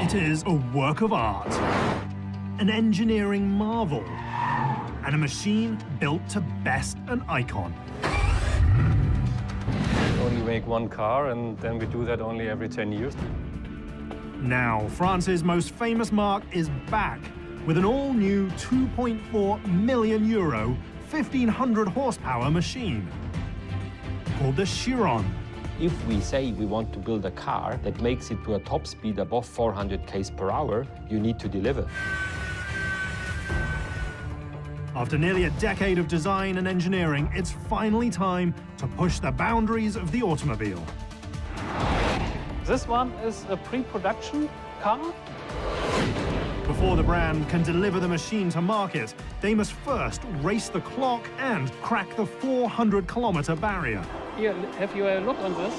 It is a work of art, an engineering marvel, and a machine built to best an icon. We only make one car, and then we do that only every 10 years. Now, France's most famous marque is back with an all-new 2.4 million euro, 1,500 horsepower machine called the Chiron. If we say we want to build a car that makes it to a top speed above 400 km per hour, you need to deliver. After nearly a decade of design and engineering, it's finally time to push the boundaries of the automobile. This one is a pre-production car. Before the brand can deliver the machine to market, they must first race the clock and crack the 400-kilometer barrier. Here, have you a look on this?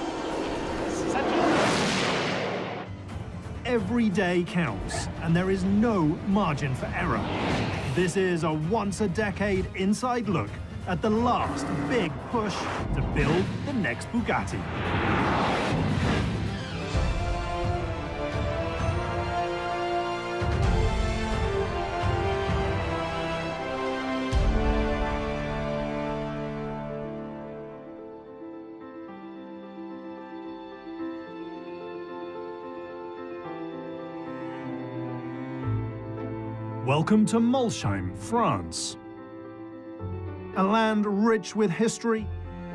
It's such a... Every day counts, and there is no margin for error. This is a once-a-decade inside look at the last big push to build the next Bugatti. Welcome to Molsheim, France. A land rich with history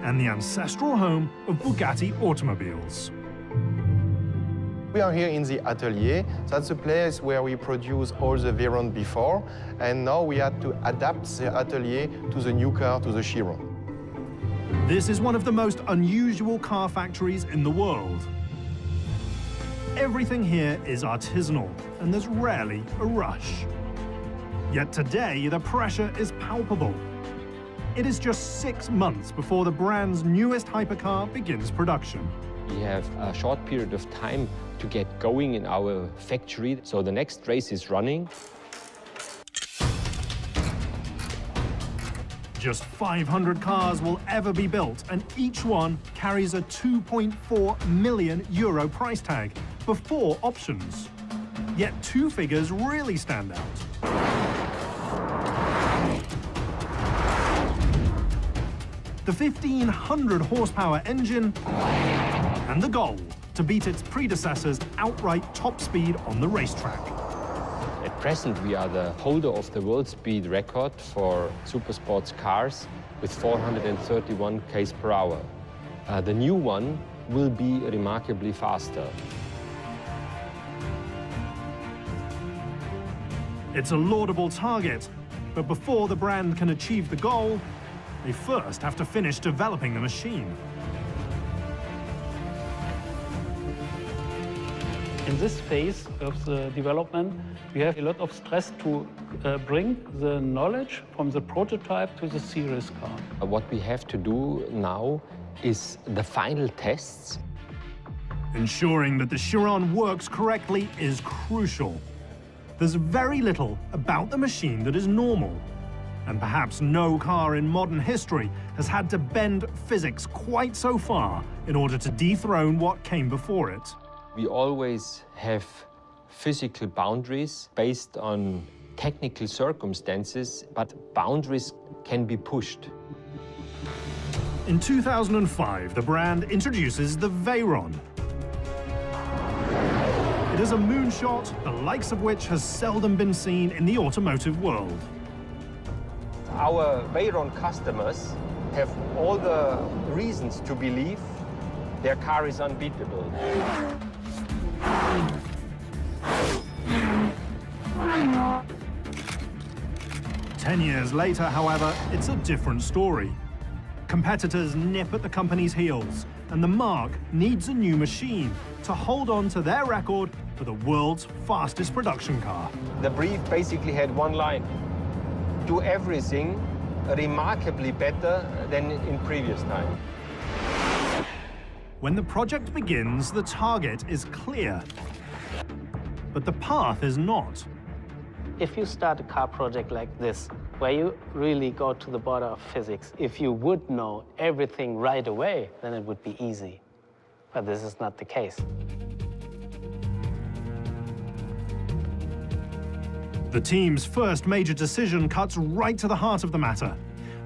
and the ancestral home of Bugatti automobiles. We are here in the atelier. That's the place where we produce all the Chiron before, and now we had to adapt the atelier to the new car, to the Chiron. This is one of the most unusual car factories in the world. Everything here is artisanal, and there's rarely a rush. Yet today, the pressure is palpable. It is just 6 months before the brand's newest hypercar begins production. We have a short period of time to get going in our factory, so the next race is running. Just 500 cars will ever be built, and each one carries a 2.4 million euro price tag before options. Yet two figures really stand out. The 1,500 horsepower engine and the goal to beat its predecessor's outright top speed on the racetrack. At present, we are the holder of the world speed record for supersports cars with 431 km per hour. The new one will be remarkably faster. It's a laudable target, but before the brand can achieve the goal, they first have to finish developing the machine. In this phase of the development, we have a lot of stress to bring the knowledge from the prototype to the series car. What we have to do now is the final tests. Ensuring that the Chiron works correctly is crucial. There's very little about the machine that is normal. And perhaps no car in modern history has had to bend physics quite so far in order to dethrone what came before it. We always have physical boundaries based on technical circumstances, but boundaries can be pushed. In 2005, the brand introduces the Chiron. It is a moonshot, the likes of which has seldom been seen in the automotive world. Our Chiron customers have all the reasons to believe their car is unbeatable. Ten years later, however, it's a different story. Competitors nip at the company's heels, and the marque needs a new machine to hold on to their record for the world's fastest production car. The brief basically had one line: do everything remarkably better than in previous time. When the project begins, the target is clear, but the path is not. If you start a car project like this, where you really go to the border of physics, if you would know everything right away, then it would be easy. But this is not the case. The team's first major decision cuts right to the heart of the matter.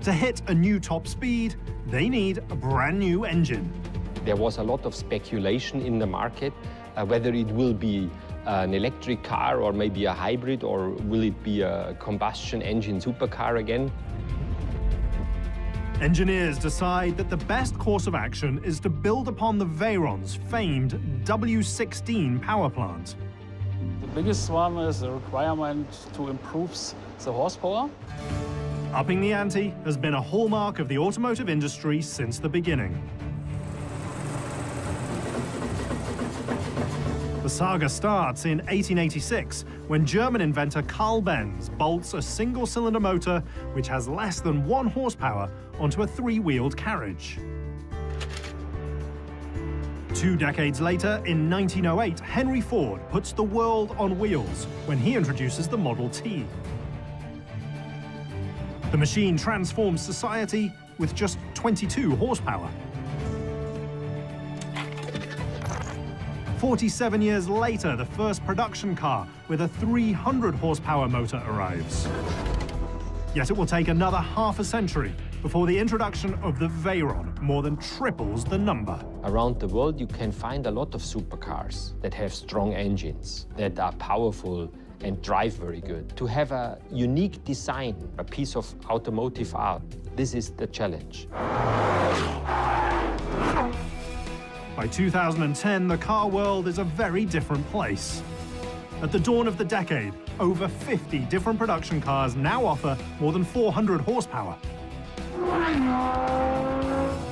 To hit a new top speed, they need a brand new engine. There was a lot of speculation in the market, whether it will be an electric car or maybe a hybrid, or will it be a combustion engine supercar again. Engineers decide that the best course of action is to build upon the Veyron's famed W16 power plant. The biggest one is the requirement to improve the horsepower. Upping the ante has been a hallmark of the automotive industry since the beginning. The saga starts in 1886, when German inventor Carl Benz bolts a single-cylinder motor which has less than 1 horsepower onto a 3-wheeled carriage. 2 decades later, in 1908, Henry Ford puts the world on wheels when he introduces the Model T. The machine transforms society with just 22 horsepower. 47 years later, the first production car with a 300 horsepower motor arrives. Yet it will take another half a century before the introduction of the Veyron more than triples the number. Around the world, you can find a lot of supercars that have strong engines, that are powerful and drive very good. To have a unique design, a piece of automotive art, this is the challenge. By 2010, the car world is a very different place. At the dawn of the decade, over 50 different production cars now offer more than 400 horsepower.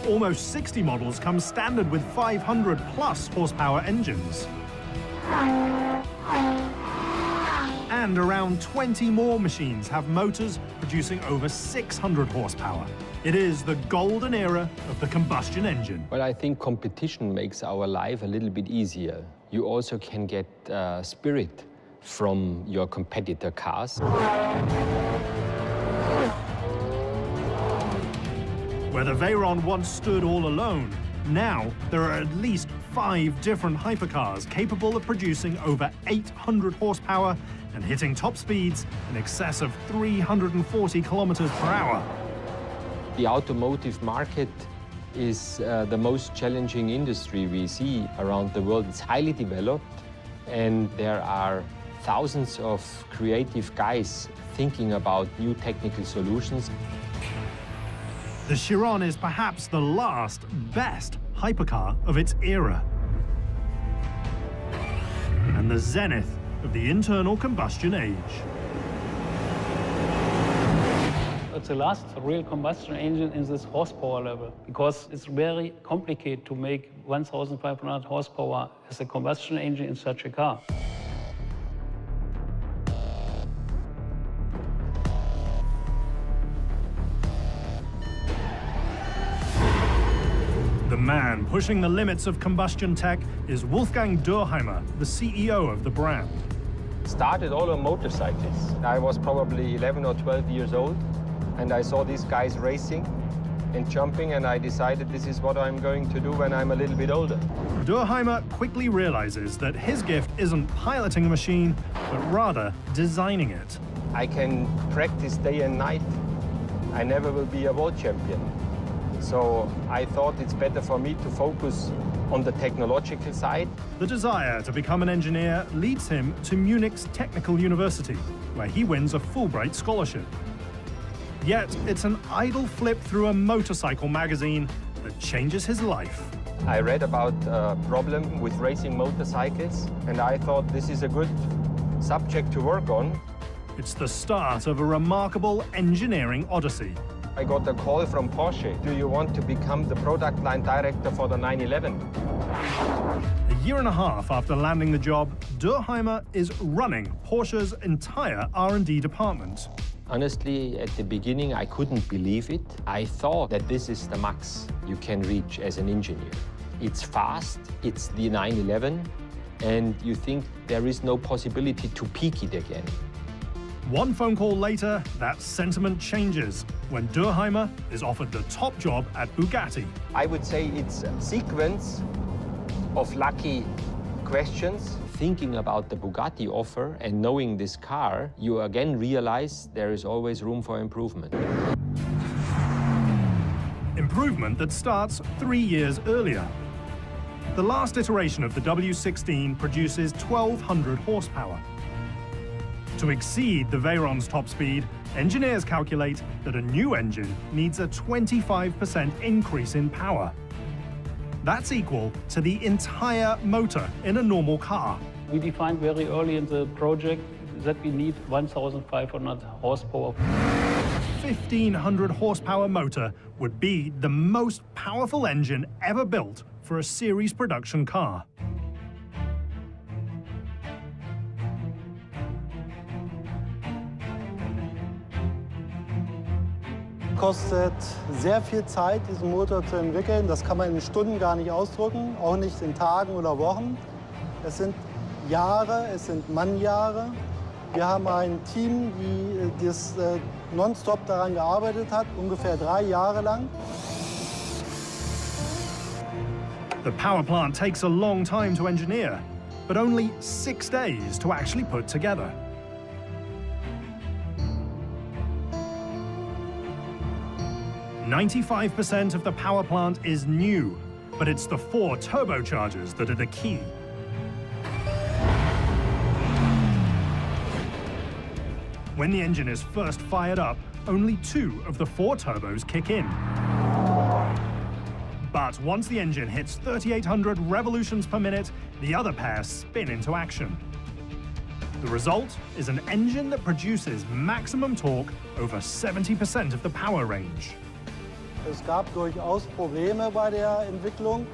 Almost 60 models come standard with 500-plus horsepower engines. And around 20 more machines have motors producing over 600 horsepower. It is the golden era of the combustion engine. Well, I think competition makes our life a little bit easier. You also can get spirit from your competitor cars. Where the Veyron once stood all alone, now there are at least 5 different hypercars capable of producing over 800 horsepower and hitting top speeds in excess of 340 kilometers per hour. The automotive market is the most challenging industry we see around the world. It's highly developed, and there are thousands of creative guys thinking about new technical solutions. The Chiron is perhaps the last, best hypercar of its era. And the zenith of the internal combustion age. It's the last real combustion engine in this horsepower level, because it's very complicated to make 1,500 horsepower as a combustion engine in such a car. The man pushing the limits of combustion tech is Wolfgang Dürheimer, the CEO of the brand. Started all on motorcycles. I was probably 11 or 12 years old, and I saw these guys racing and jumping, and I decided this is what I'm going to do when I'm a little bit older. Dürheimer quickly realizes that his gift isn't piloting a machine, but rather designing it. I can practice day and night. I never will be a world champion. So I thought it's better for me to focus on the technological side. The desire to become an engineer leads him to Munich's Technical University, where he wins a Fulbright scholarship. Yet it's an idle flip through a motorcycle magazine that changes his life. I read about a problem with racing motorcycles, and I thought this is a good subject to work on. It's the start of a remarkable engineering odyssey. I got a call from Porsche. Do you want to become the product line director for the 911? A year and a half after landing the job, Dürheimer is running Porsche's entire R&D department. Honestly, at the beginning, I couldn't believe it. I thought that this is the max you can reach as an engineer. It's fast, it's the 911, and you think there is no possibility to peak it again. One phone call later, that sentiment changes when Dürheimer is offered the top job at Bugatti. I would say it's a sequence of lucky questions. thinking about the Bugatti offer and knowing this car, you again realize there is always room for improvement. Improvement that starts 3 years earlier. The last iteration of the W16 produces 1,200 horsepower. To exceed the Veyron's top speed, engineers calculate that a new engine needs a 25% increase in power. That's equal to the entire motor in a normal car. We defined very early in the project that we need 1,500 horsepower. 1,500 horsepower motor would be the most powerful engine ever built for a series production car. Kostet sehr viel Zeit, diesen Motor zu entwickeln. Das kann man in Stunden gar nicht ausdrücken, auch nicht in Tagen oder Wochen. Es sind Jahre, es sind Mannjahre. Wir haben ein Team, das nonstop daran gearbeitet hat, ungefähr 3 Jahre lang. The power plant takes a long time to engineer, but only 6 days to actually put together. "95% of the power plant is new, but it's the 4 turbochargers that are the key. When the engine is first fired up, only 2 of the 4 turbos kick in. But once the engine hits 3,800 revolutions per minute, the other pair spin into action. The result is an engine that produces maximum torque over 70% of the power range. Es gab durchaus Probleme bei der Entwicklung,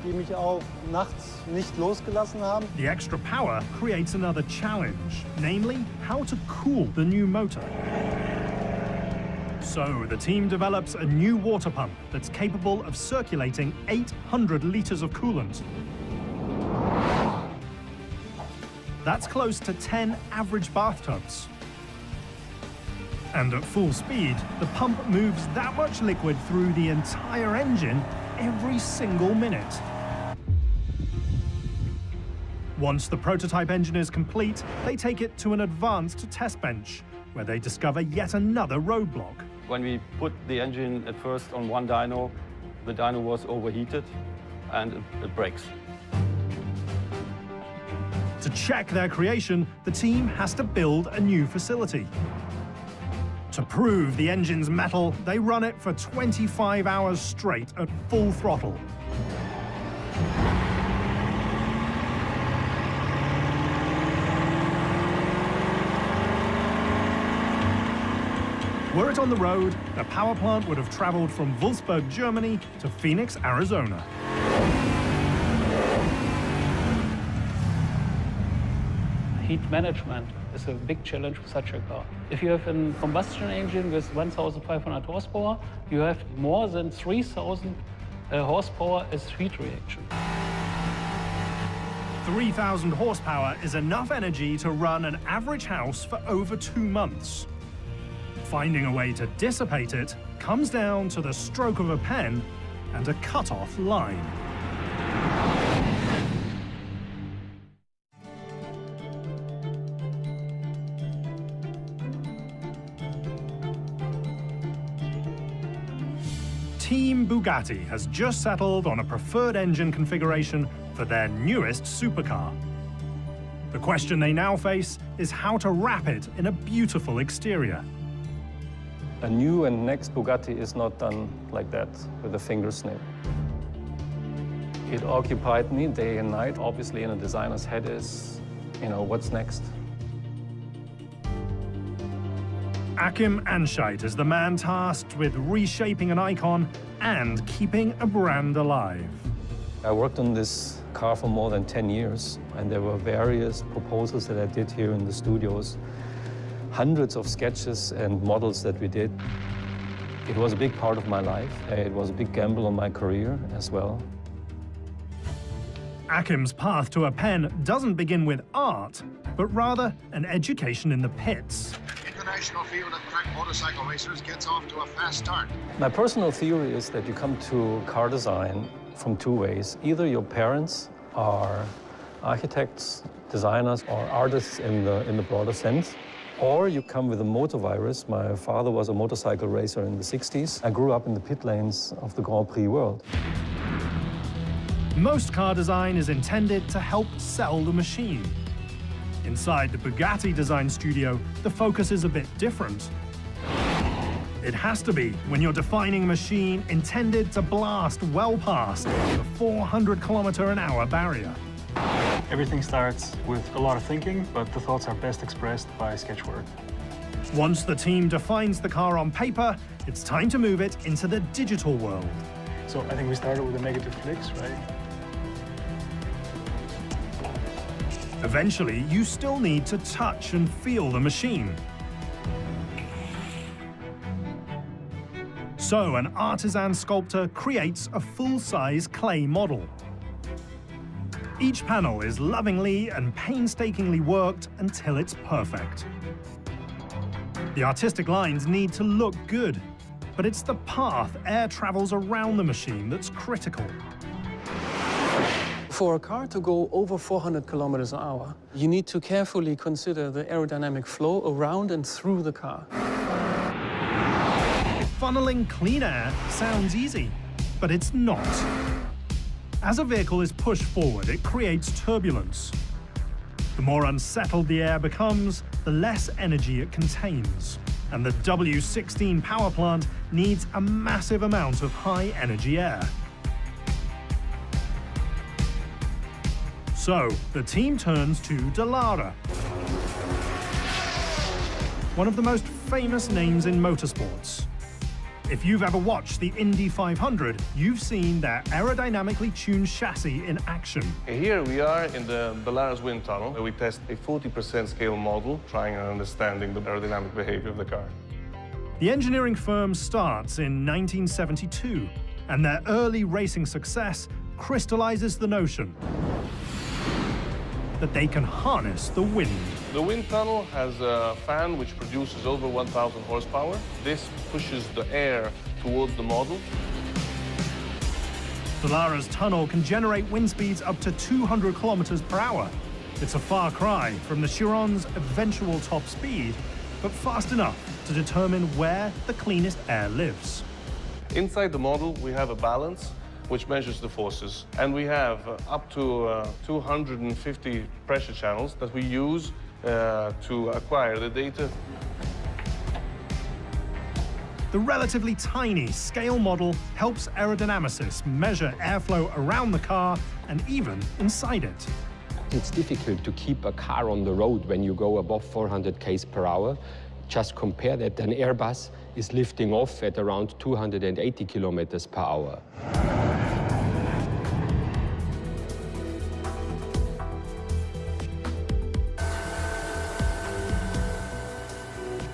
die mich auch nachts nicht losgelassen haben. The extra power creates another challenge, namely how to cool the new motor. So the team develops a new water pump that's capable of circulating 800 liters of coolant. That's close to 10 average bathtubs. And at full speed, the pump moves that much liquid through the entire engine every single minute. Once the prototype engine is complete, they take it to an advanced test bench, where they discover yet another roadblock. When we put the engine at first on one dyno, the dyno was overheated and it breaks. To check their creation, the team has to build a new facility. To prove the engine's metal, they run it for 25 hours straight at full throttle. Were it on the road, the power plant would have traveled from Wolfsburg, Germany to Phoenix, Arizona. Heat management is a big challenge for such a car. If you have a combustion engine with 1,500 horsepower, you have more than 3,000 horsepower as heat reaction. 3,000 horsepower is enough energy to run an average house for over 2 months. Finding a way to dissipate it comes down to the stroke of a pen and a cut-off line. Team Bugatti has just settled on a preferred engine configuration for their newest supercar. The question they now face is how to wrap it in a beautiful exterior. A new and next Bugatti is not done like that, with a finger snip. It occupied me day and night. Obviously, in a designer's head is, what's next? Achim Anscheit is the man tasked with reshaping an icon and keeping a brand alive. I worked on this car for more than 10 years, and there were various proposals that I did here in the studios. Hundreds of sketches and models that we did. It was a big part of my life. It was a big gamble on my career as well. Achim's path to a pen doesn't begin with art, but rather an education in the pits. International field of track motorcycle racers gets off to a fast start. My personal theory is that you come to car design from 2 ways. Either your parents are architects, designers, or artists in the broader sense. Or you come with a motor virus. My father was a motorcycle racer in the 60s. I grew up in the pit lanes of the Grand Prix world. Most car design is intended to help sell the machine. Inside the Bugatti design studio, the focus is a bit different. It has to be when you're defining a machine intended to blast well past the 400-kilometer-an-hour barrier. Everything starts with a lot of thinking, but the thoughts are best expressed by sketch work. Once the team defines the car on paper, it's time to move it into the digital world. So I think we started with the negative flicks, right? Eventually, you still need to touch and feel the machine. So an artisan sculptor creates a full-size clay model. Each panel is lovingly and painstakingly worked until it's perfect. The artistic lines need to look good, but it's the path air travels around the machine that's critical. For a car to go over 400 kilometers an hour, you need to carefully consider the aerodynamic flow around and through the car. Funneling clean air sounds easy, but it's not. As a vehicle is pushed forward, it creates turbulence. The more unsettled the air becomes, the less energy it contains. And the W16 power plant needs a massive amount of high-energy air. So, the team turns to Dallara, one of the most famous names in motorsports. If you've ever watched the Indy 500, you've seen their aerodynamically tuned chassis in action. Here we are in the Dallara's wind tunnel, where we test a 40% scale model, trying and understanding the aerodynamic behavior of the car. The engineering firm starts in 1972, and their early racing success crystallizes the notion that they can harness the wind. The wind tunnel has a fan which produces over 1,000 horsepower. This pushes the air towards the model. Dallara's tunnel can generate wind speeds up to 200 kilometers per hour. It's a far cry from the Chiron's eventual top speed, but fast enough to determine where the cleanest air lives. Inside the model, we have a balance which measures the forces. And we have up to 250 pressure channels that we use to acquire the data. The relatively tiny scale model helps aerodynamicists measure airflow around the car and even inside it. It's difficult to keep a car on the road when you go above 400 km per hour. Just compare that an Airbus is lifting off at around 280 kilometers per hour.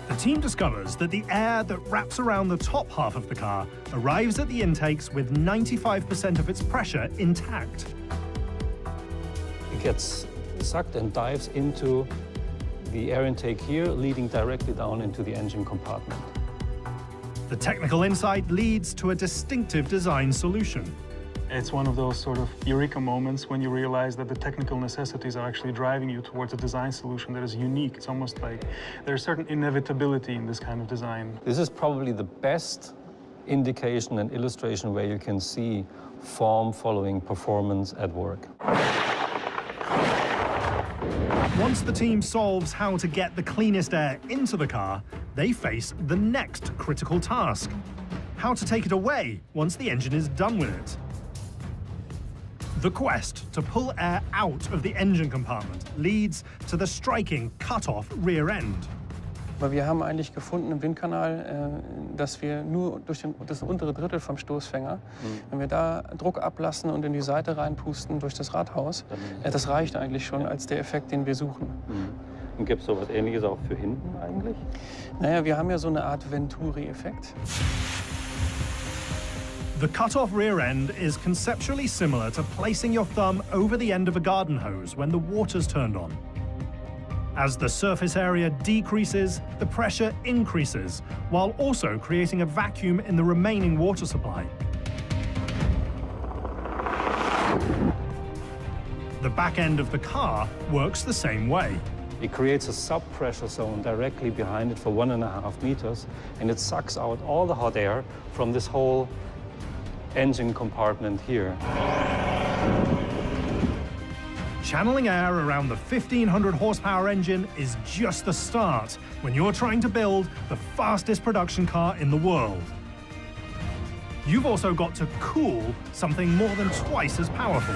The team discovers that the air that wraps around the top half of the car arrives at the intakes with 95% of its pressure intact. It gets sucked and dives into the air intake here, leading directly down into the engine compartment. The technical insight leads to a distinctive design solution. It's one of those sort of eureka moments when you realize that the technical necessities are actually driving you towards a design solution that is unique. It's almost like there's certain inevitability in this kind of design. This is probably the best indication and illustration where you can see form following performance at work. Once the team solves how to get the cleanest air into the car, they face the next critical task: how to take it away once the engine is done with it. The quest to pull air out of the engine compartment leads to the striking cut-off rear end. Weil wir haben eigentlich gefunden im Windkanal, dass wir nur durch das untere Drittel vom Stoßfänger, wenn wir da Druck ablassen und in die Seite reinpusten durch das Radhaus, das reicht eigentlich schon als der Effekt, den wir suchen. Und gibt es sowas Ähnliches auch für hinten eigentlich? Naja, wir haben ja so eine Art Venturi-Effekt. The cut-off rear end is conceptually similar to placing your thumb over the end of a garden hose when the water's turned on. As the surface area decreases, the pressure increases, while also creating a vacuum in the remaining water supply. The back end of the car works the same way. It creates a sub-pressure zone directly behind it for 1.5 meters, and it sucks out all the hot air from this whole engine compartment here. Channeling air around the 1,500 horsepower engine is just the start when you're trying to build the fastest production car in the world. You've also got to cool something more than twice as powerful.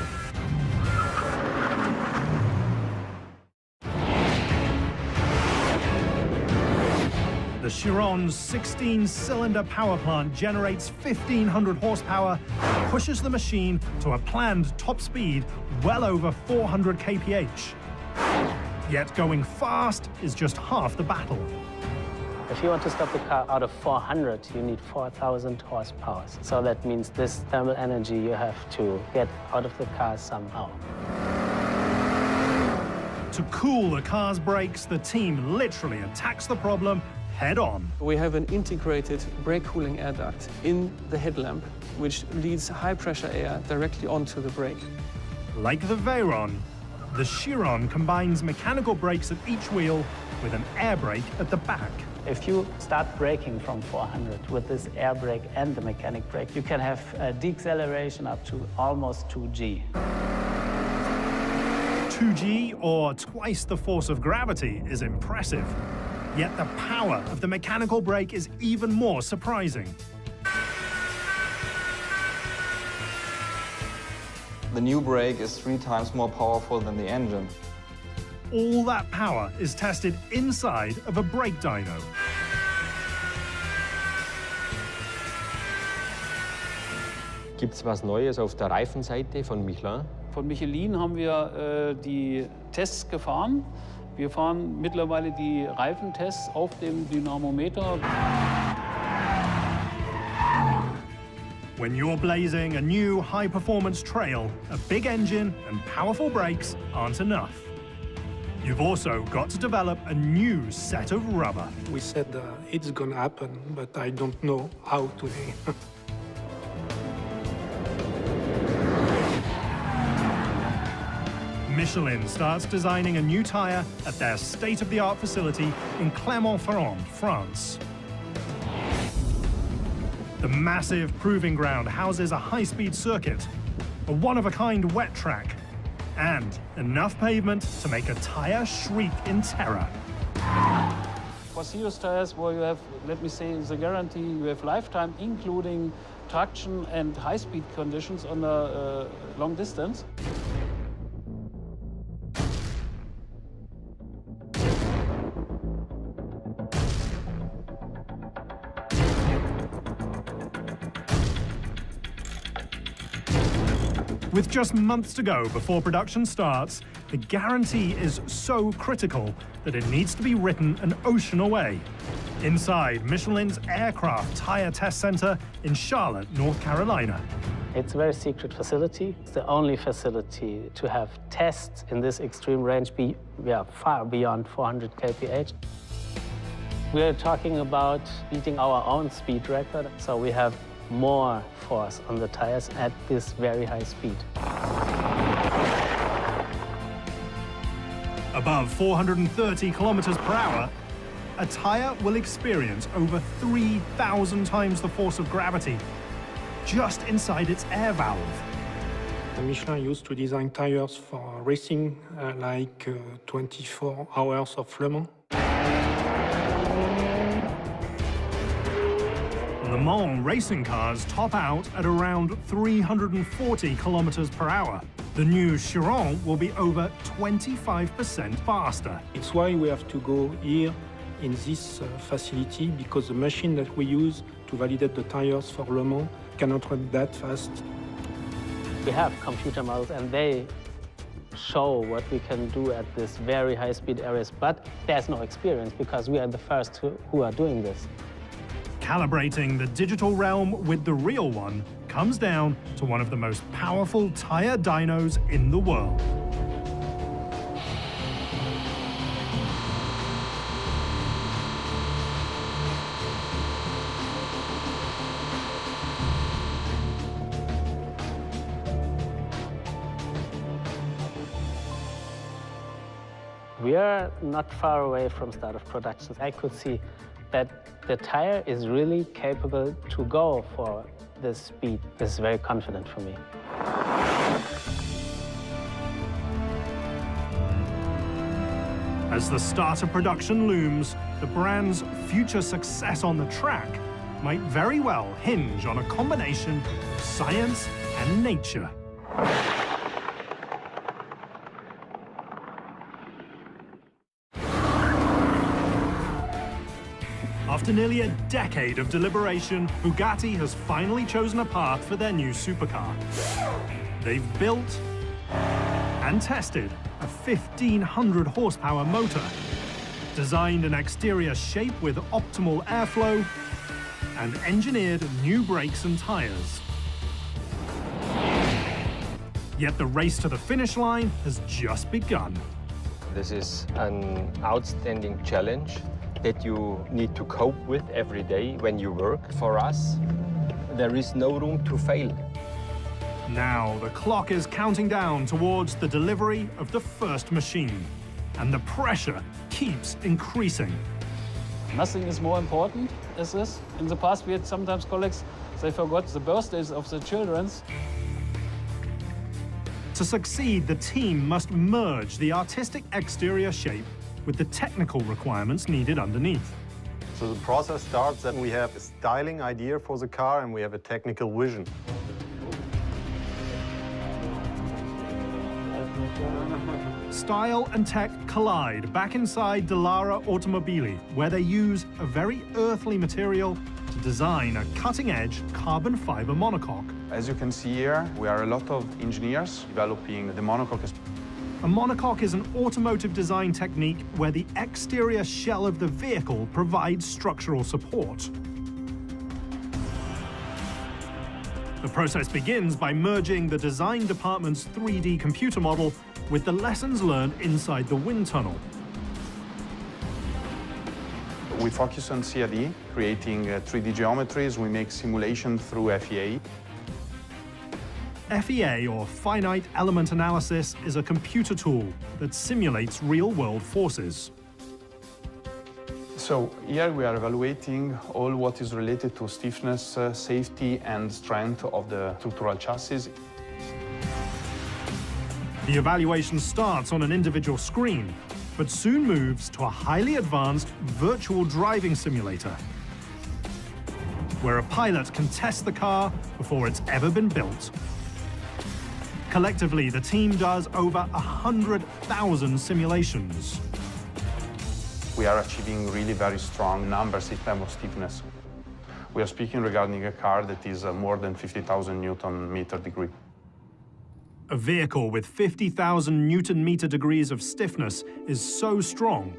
The Chiron's 16-cylinder power plant generates 1,500 horsepower and pushes the machine to a planned top speed well over 400 kph. Yet going fast is just half the battle. If you want to stop the car out of 400, you need 4,000 horsepower. So that means this thermal energy you have to get out of the car somehow. To cool the car's brakes, the team literally attacks the problem head-on. We have an integrated brake cooling air duct in the headlamp, which leads high-pressure air directly onto the brake. Like the Veyron, the Chiron combines mechanical brakes at each wheel with an air brake at the back. If you start braking from 400 with this air brake and the mechanic brake, you can have a deceleration up to almost 2G. 2G, or twice the force of gravity, is impressive. Yet the power of the mechanical brake is even more surprising. The new brake is 3 times more powerful than the engine. All that power is tested inside of a brake dyno. Gibt's was Neues auf der Reifenseite von Michelin? Von Michelin haben wir die Tests gefahren. Wir fahren mittlerweile die Reifentests auf dem Dynamometer. When you're blazing a new high-performance trail, a big engine and powerful brakes aren't enough. You've also got to develop a new set of rubber. We said it's gonna happen, but I don't know how today. Michelin starts designing a new tire at their state-of-the-art facility in Clermont-Ferrand, France. The massive proving ground houses a high-speed circuit, a one-of-a-kind wet track, and enough pavement to make a tire shriek in terror. For serious tires where you have, let me say, the guarantee you have lifetime, including traction and high-speed conditions on a long distance. With just months to go before production starts, the guarantee is so critical that it needs to be written an ocean away. Inside Michelin's Aircraft Tire Test Center in Charlotte, North Carolina. It's a very secret facility. It's the only facility to have tests in this extreme range far beyond 400 kph. We're talking about beating our own speed record, so we have more force on the tires at this very high speed. Above 430 kilometers per hour, a tire will experience over 3,000 times the force of gravity just inside its air valve. Michelin used to design tires for racing, like 24 hours of Le Mans. Le Mans racing cars top out at around 340 kilometers per hour. The new Chiron will be over 25% faster. It's why we have to go here in this facility, because the machine that we use to validate the tires for Le Mans cannot run that fast. We have computer models and they show what we can do at this very high speed areas, but there's no experience because we are the first who are doing this. Calibrating the digital realm with the real one comes down to one of the most powerful tire dynos in the world. We are not far away from start of production. I could see that the tire is really capable to go for this speed. This is very confident for me. As the start of production looms, the brand's future success on the track might very well hinge on a combination of science and nature. After nearly a decade of deliberation, Bugatti has finally chosen a path for their new supercar. They've built and tested a 1,500 horsepower motor, designed an exterior shape with optimal airflow, and engineered new brakes and tires. Yet the race to the finish line has just begun. This is an outstanding challenge that you need to cope with every day when you work. For us, there is no room to fail. Now the clock is counting down towards the delivery of the first machine, and the pressure keeps increasing. Nothing is more important as this. In the past, we had sometimes colleagues, they forgot the birthdays of the children. To succeed, the team must merge the artistic exterior shape with the technical requirements needed underneath. So the process starts that we have a styling idea for the car and we have a technical vision. Style and tech collide back inside Dallara Automobili, where they use a very earthly material to design a cutting-edge carbon fiber monocoque. As you can see here, we are a lot of engineers developing the monocoque. A monocoque is an automotive design technique where the exterior shell of the vehicle provides structural support. The process begins by merging the design department's 3D computer model with the lessons learned inside the wind tunnel. We focus on CAD, creating 3D geometries. We make simulation through FEA. FEA, or Finite Element Analysis, is a computer tool that simulates real-world forces. So here we are evaluating all what is related to stiffness, safety and strength of the structural chassis. The evaluation starts on an individual screen, but soon moves to a highly advanced virtual driving simulator, where a pilot can test the car before it's ever been built. Collectively, the team does over 100,000 simulations. We are achieving really very strong numbers in terms of stiffness. We are speaking regarding a car that is more than 50,000 Newton-meter degree. A vehicle with 50,000 Newton-meter degrees of stiffness is so strong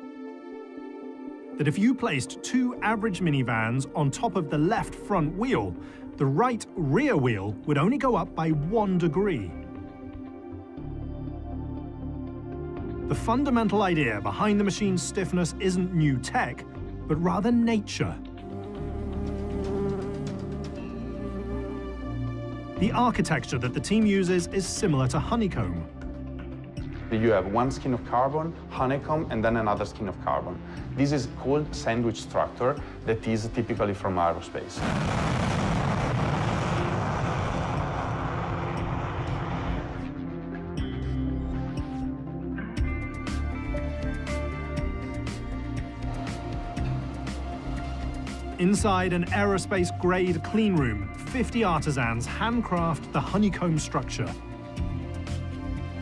that if you placed two average minivans on top of the left front wheel, the right rear wheel would only go up by 1 degree. The fundamental idea behind the machine's stiffness isn't new tech, but rather nature. The architecture that the team uses is similar to honeycomb. You have one skin of carbon, honeycomb, and then another skin of carbon. This is called sandwich structure that is typically from aerospace. Inside an aerospace-grade clean room, 50 artisans handcraft the honeycomb structure,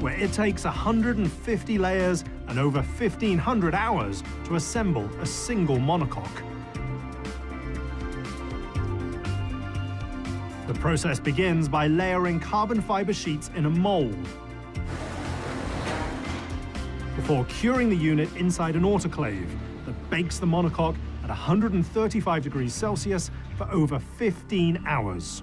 where it takes 150 layers and over 1,500 hours to assemble a single monocoque. The process begins by layering carbon fiber sheets in a mold, before curing the unit inside an autoclave that bakes the monocoque at 135 degrees Celsius for over 15 hours.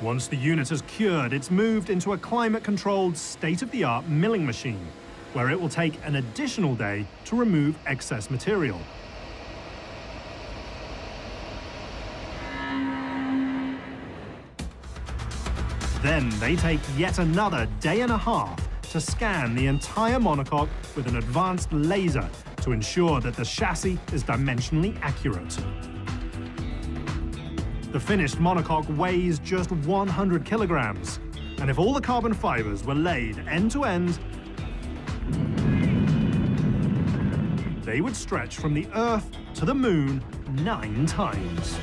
Once the unit is cured, it's moved into a climate-controlled, state-of-the-art milling machine, where it will take an additional day to remove excess material. Then they take yet another day and a half to scan the entire monocoque with an advanced laser to ensure that the chassis is dimensionally accurate. The finished monocoque weighs just 100 kilograms, and if all the carbon fibers were laid end to end, they would stretch from the Earth to the Moon 9 times.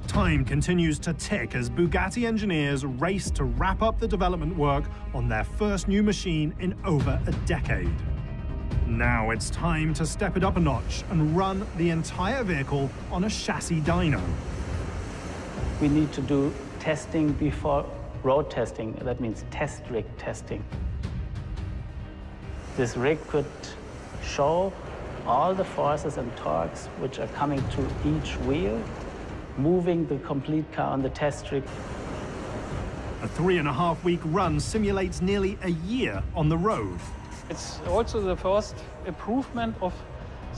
Time continues to tick as Bugatti engineers race to wrap up the development work on their first new machine in over a decade. Now it's time to step it up a notch and run the entire vehicle on a chassis dyno. We need to do testing before road testing. That means test rig testing. This rig could show all the forces and torques which are coming to each wheel, moving the complete car on the test rig. A 3.5-week run simulates nearly a year on the road. It's also the first improvement of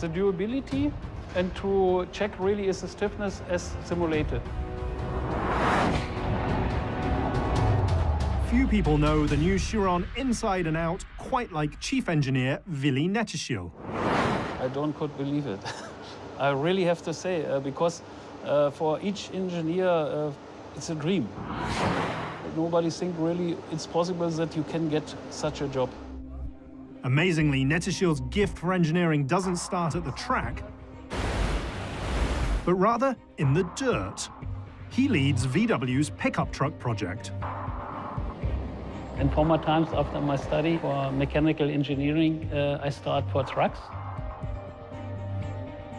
the durability and to check really is the stiffness as simulated. Few people know the new Chiron inside and out, quite like chief engineer Willy Netteschil. I could believe it. I really have to say, because for each engineer, it's a dream. Nobody thinks really it's possible that you can get such a job. Amazingly, Netteschil's gift for engineering doesn't start at the track, but rather in the dirt. He leads VW's pickup truck project. In former times, after my study for mechanical engineering, I started for trucks.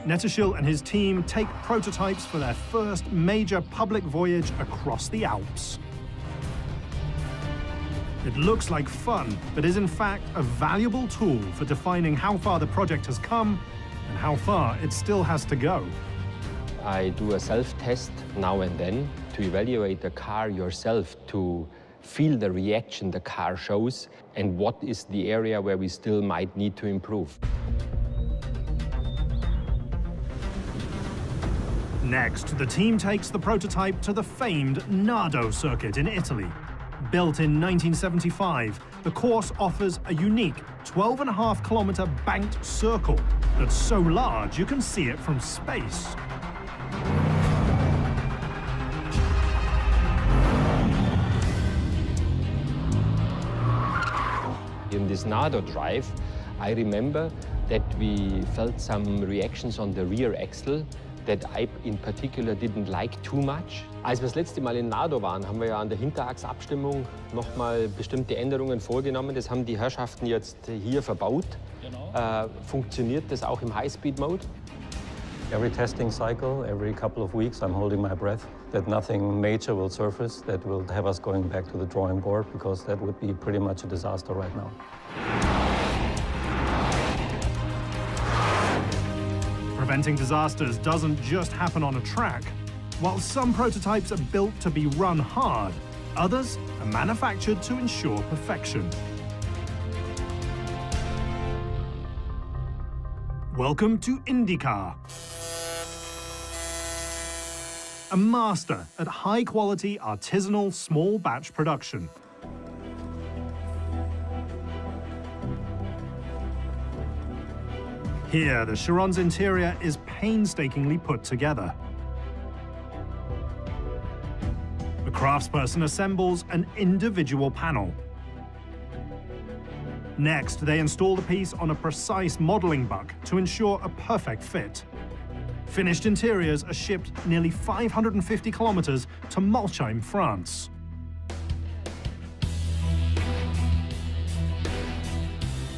Netteschil and his team take prototypes for their first major public voyage across the Alps. It looks like fun, but is in fact a valuable tool for defining how far the project has come and how far it still has to go. I do a self-test now and then to evaluate the car yourself, to feel the reaction the car shows and what is the area where we still might need to improve. Next, the team takes the prototype to the famed Nardo circuit in Italy. Built in 1975, the course offers a unique 12.5-kilometer banked circle that's so large you can see it from space. In this Nardo drive, I remember that we felt some reactions on the rear axle that I in particular didn't like too much. Als wir das letzte Mal in Nardo waren, haben wir ja an der Hinterachsabstimmung nochmal bestimmte Änderungen vorgenommen. Das haben die Herrschaften jetzt hier verbaut. Genau. Funktioniert das auch im High-Speed-Mode? Every testing cycle, every couple of weeks, I'm holding my breath that nothing major will surface that will have us going back to the drawing board, because that would be pretty much a disaster right now. Preventing disasters doesn't just happen on a track. While some prototypes are built to be run hard, others are manufactured to ensure perfection. Welcome to IndyCar, a master at high-quality artisanal small batch production. Here, the Chiron's interior is painstakingly put together. The craftsperson assembles an individual panel. Next, they install the piece on a precise modeling buck to ensure a perfect fit. Finished interiors are shipped nearly 550 kilometers to Molsheim, France.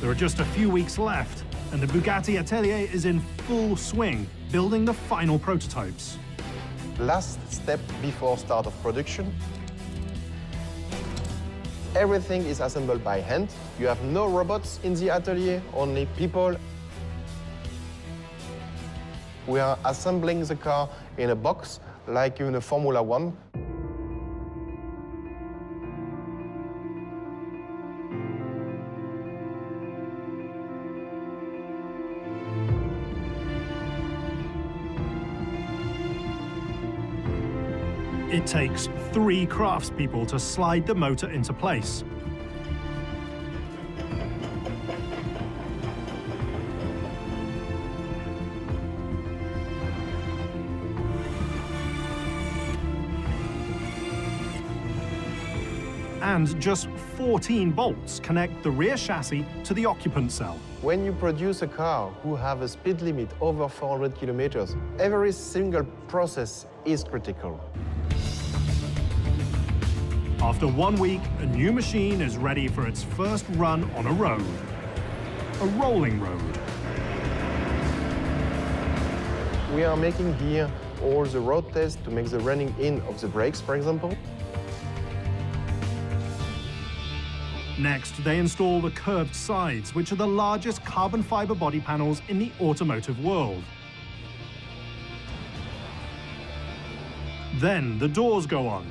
There are just a few weeks left, and the Bugatti atelier is in full swing, building the final prototypes. Last step before start of production. Everything is assembled by hand. You have no robots in the atelier, only people. We are assembling the car in a box, like in a Formula One. It takes 3 craftspeople to slide the motor into place. And just 14 bolts connect the rear chassis to the occupant cell. When you produce a car who have a speed limit over 400 kilometers, every single process is critical. After 1 week, a new machine is ready for its first run on a road. A rolling road. We are making here all the road tests to make the running in of the brakes, for example. Next, they install the curved sides, which are the largest carbon fiber body panels in the automotive world. Then the doors go on.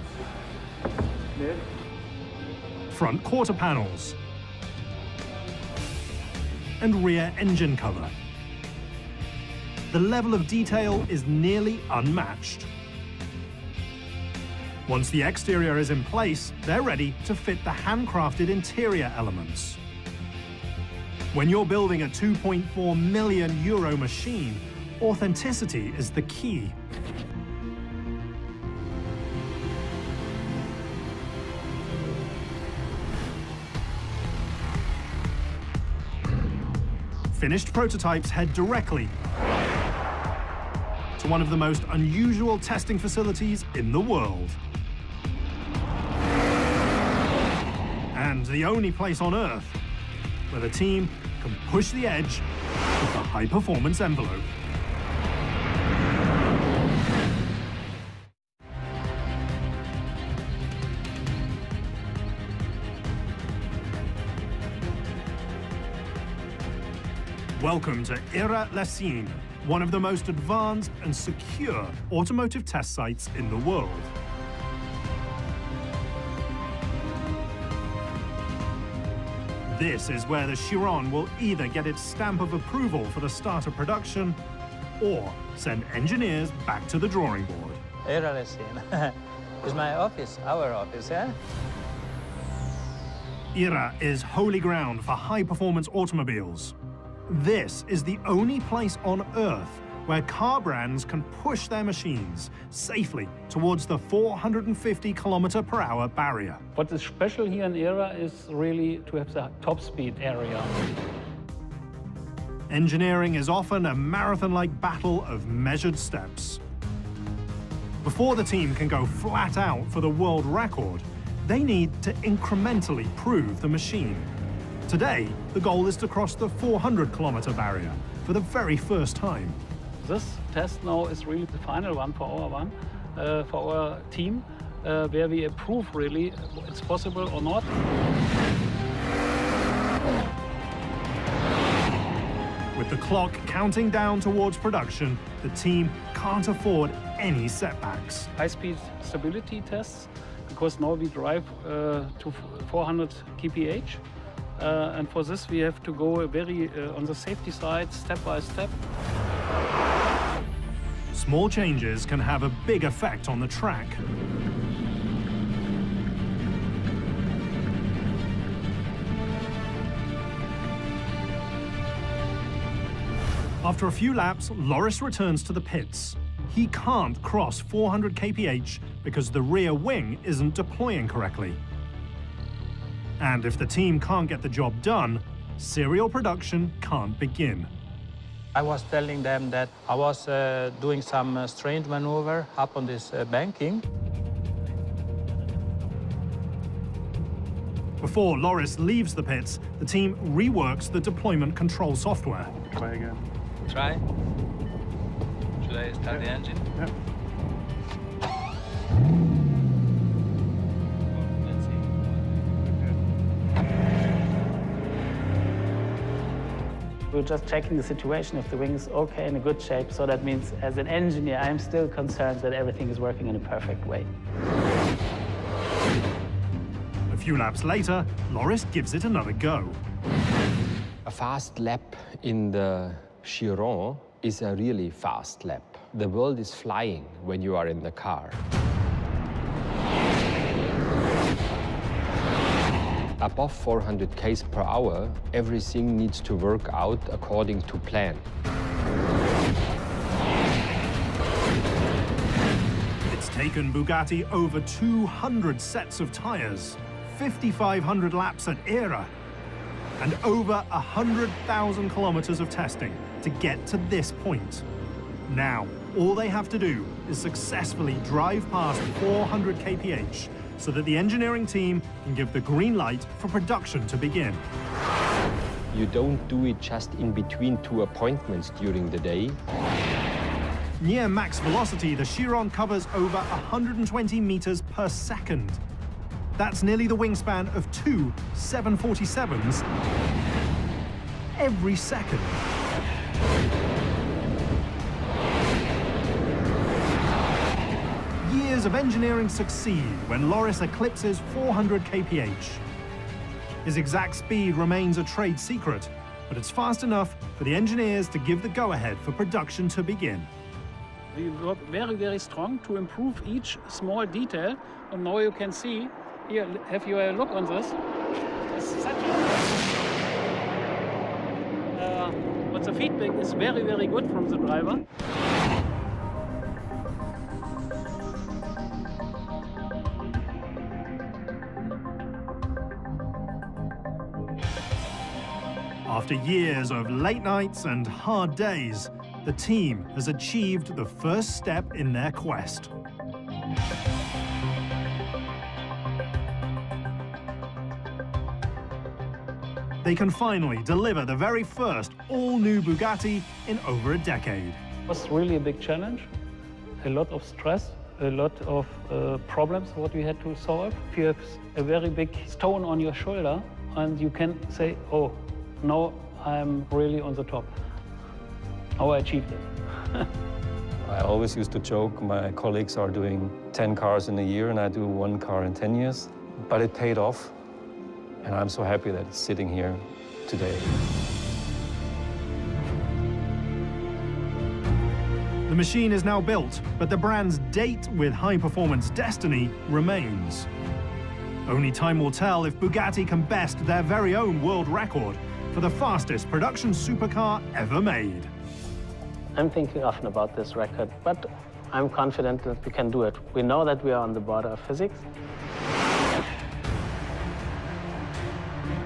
Front quarter panels. And rear engine cover. The level of detail is nearly unmatched. Once the exterior is in place, they're ready to fit the handcrafted interior elements. When you're building a €2.4 million machine, authenticity is the key. Finished prototypes head directly to one of the most unusual testing facilities in the world. And the only place on Earth where the team can push the edge of the high-performance envelope. Welcome to Era-les-Cygnes, one of the most advanced and secure automotive test sites in the world. This is where the Chiron will either get its stamp of approval for the start of production or send engineers back to the drawing board. Era-les-Cygnes is my office, our office, yeah? Era is holy ground for high-performance automobiles. This is the only place on Earth where car brands can push their machines safely towards the 450 km/h barrier. What is special here in Era is really to have the top speed area. Engineering is often a marathon-like battle of measured steps. Before the team can go flat out for the world record, they need to incrementally prove the machine. Today, the goal is to cross the 400 km barrier for the very first time. This test now is really the final one for our team, where we approve really it's possible or not. With the clock counting down towards production, the team can't afford any setbacks. High-speed stability tests, because now we drive to 400 kph. And for this, we have to go very on the safety side, step by step. Small changes can have a big effect on the track. After a few laps, Loris returns to the pits. He can't cross 400 kph because the rear wing isn't deploying correctly. And if the team can't get the job done, serial production can't begin. I was telling them that I was doing some strange maneuver up on this banking. Before Loris leaves the pits, the team reworks the deployment control software. Try again. Try. Should I start the engine? Yeah. We're just checking the situation if the wing is okay, in a good shape. So that means, as an engineer, I'm still concerned that everything is working in a perfect way. A few laps later, Loris gives it another go. A fast lap in the Chiron is a really fast lap. The world is flying when you are in the car. above 400 km per hour, everything needs to work out according to plan. It's taken Bugatti over 200 sets of tires, 5,500 laps at Era, and over 100,000 kilometers of testing to get to this point. Now, all they have to do is successfully drive past 400 kph so that the engineering team can give the green light for production to begin. You don't do it just in between two appointments during the day. Near max velocity, the Chiron covers over 120 meters per second. That's nearly the wingspan of two 747s every second. Years of engineering succeed when Loris eclipses 400 kph. His exact speed remains a trade secret, but it's fast enough for the engineers to give the go-ahead for production to begin. We work very, very strong to improve each small detail. And now you can see, here, have you a look on this? It's such a... but the feedback is very, very good from the driver. After years of late nights and hard days, the team has achieved the first step in their quest. They can finally deliver the very first all-new Bugatti in over a decade. It was really a big challenge, a lot of stress, a lot of problems what we had to solve. If you have a very big stone on your shoulder and you can say, oh, now I'm really on the top. How I achieved it. I always used to joke, my colleagues are doing 10 cars in a year and I do 1 car in 10 years. But it paid off, and I'm so happy that it's sitting here today. The machine is now built, but the brand's date with high-performance destiny remains. Only time will tell if Bugatti can best their very own world record for the fastest production supercar ever made. I'm thinking often about this record, but I'm confident that we can do it. We know that we are on the border of physics.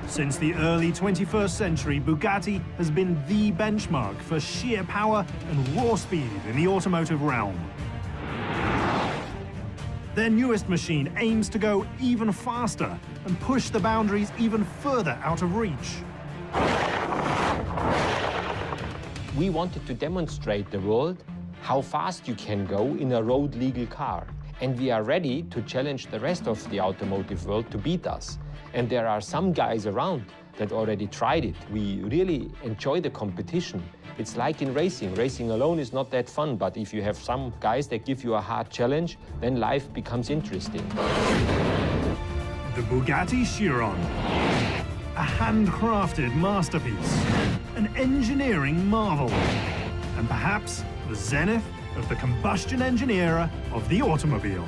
Since the early 21st century, Bugatti has been the benchmark for sheer power and raw speed in the automotive realm. Their newest machine aims to go even faster and push the boundaries even further out of reach. We wanted to demonstrate the world how fast you can go in a road-legal car. And we are ready to challenge the rest of the automotive world to beat us. And there are some guys around that already tried it. We really enjoy the competition. It's like in racing. Racing alone is not that fun, but if you have some guys that give you a hard challenge, then life becomes interesting. The Bugatti Chiron. A handcrafted masterpiece, an engineering marvel, and perhaps the zenith of the combustion engine era of the automobile.